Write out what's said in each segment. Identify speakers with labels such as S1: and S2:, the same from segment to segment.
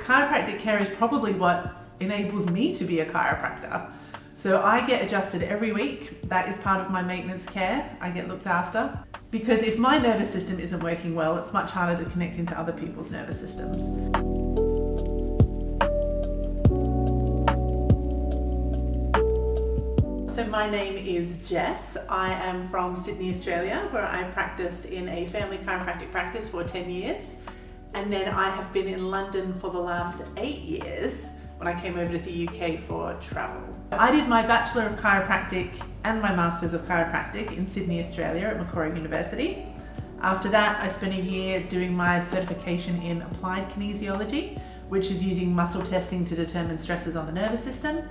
S1: chiropractic care is probably what enables me to be a chiropractor. So I get adjusted every week. That is part of my maintenance care. I get looked after. Because if my nervous system isn't working well, it's much harder to connect into other people's nervous systems. So my name is Jess. I am from Sydney, Australia, where I practiced in a family chiropractic practice for 10 years. And then I have been in London for the last 8 years when I came over to the UK for travel. I did my Bachelor of Chiropractic and my Masters of Chiropractic in Sydney, Australia at Macquarie University. After that, I spent a year doing my certification in Applied Kinesiology, which is using muscle testing to determine stresses on the nervous system.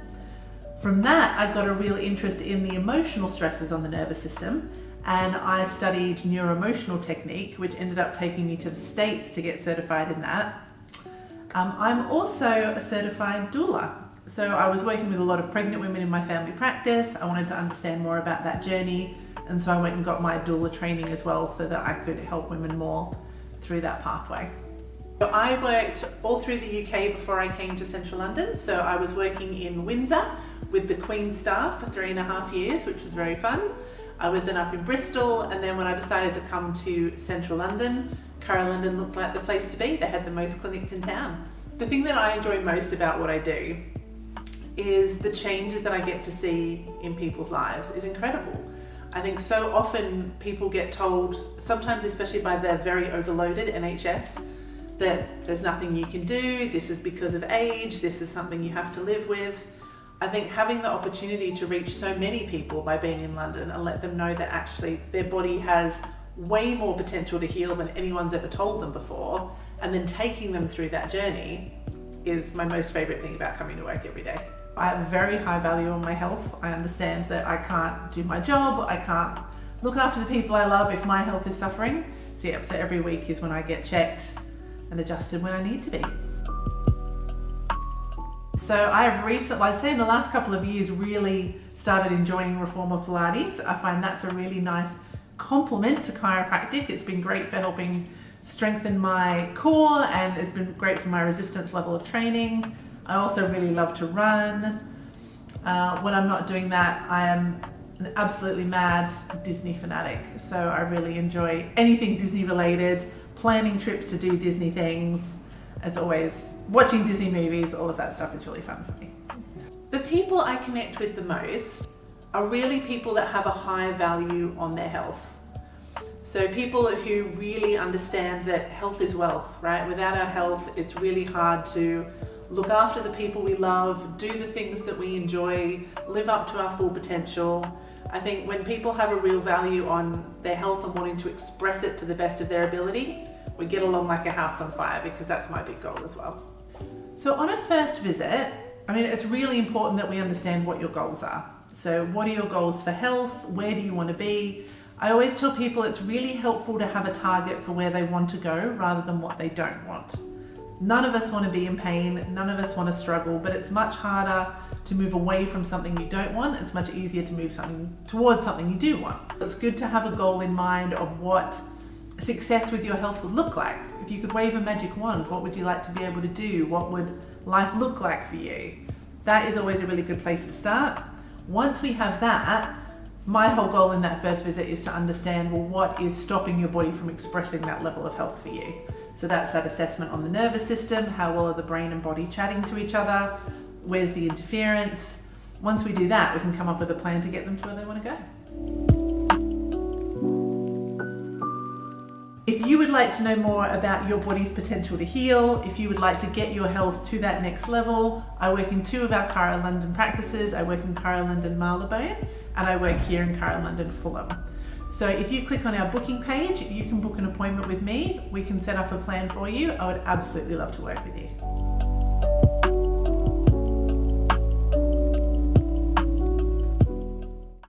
S1: From that, I got a real interest in the emotional stresses on the nervous system, and I studied Neuro-Emotional Technique, which ended up taking me to the States to get certified in that. I'm also a certified doula. So I was working with a lot of pregnant women in my family practice. I wanted to understand more about that journey, and so I went and got my doula training as well so that I could help women more through that pathway. So I worked all through the UK before I came to central London. So I was working in Windsor with the Queen's staff for 3.5 years, which was very fun. I was then up in Bristol, and then when I decided to come to central London, Chiro.London looked like the place to be. They had the most clinics in town. The thing that I enjoy most about what I do is the changes that I get to see in people's lives is incredible. I think so often people get told, sometimes especially by the very overloaded NHS, that there's nothing you can do, this is because of age, this is something you have to live with. I think having the opportunity to reach so many people by being in London and let them know that actually their body has way more potential to heal than anyone's ever told them before, and then taking them through that journey is my most favourite thing about coming to work every day. I have a very high value on my health. I understand that I can't do my job, I can't look after the people I love if my health is suffering. So every week is when I get checked and adjusted when I need to be. So I have recently, I'd say in the last couple of years, really started enjoying reformer Pilates. I find that's a really nice complement to chiropractic. It's been great for helping strengthen my core, and it's been great for my resistance level of training. I also really love to run. When I'm not doing that, I am an absolutely mad Disney fanatic. So I really enjoy anything Disney related, planning trips to do Disney things. As always, watching Disney movies, all of that stuff is really fun for me. The people I connect with the most are really people that have a high value on their health. So people who really understand that health is wealth, right? Without our health, it's really hard to look after the people we love, do the things that we enjoy, live up to our full potential. I think when people have a real value on their health and wanting to express it to the best of their ability, we get along like a house on fire, because that's my big goal as well. So on a first visit, it's really important that we understand what your goals are. So what are your goals for health? Where do you want to be? I always tell people it's really helpful to have a target for where they want to go rather than what they don't want. None of us want to be in pain, none of us want to struggle, but it's much harder to move away from something you don't want. It's much easier to move towards something you do want. It's good to have a goal in mind of what success with your health would look like. If you could wave a magic wand, what would you like to be able to do? What would life look like for you? That is always a really good place to start. Once we have that, my whole goal in that first visit is to understand, well, what is stopping your body from expressing that level of health for you? So that's that assessment on the nervous system. How well are the brain and body chatting to each other? Where's the interference? Once we do that, we can come up with a plan to get them to where they want to go. If you would like to know more about your body's potential to heal, if you would like to get your health to that next level, I work in 2 of our Chiro.London practices. I work in Chiro.London Marylebone, and I work here in Chiro.London Fulham. So if you click on our booking page, you can book an appointment with me. We can set up a plan for you. I would absolutely love to work with you.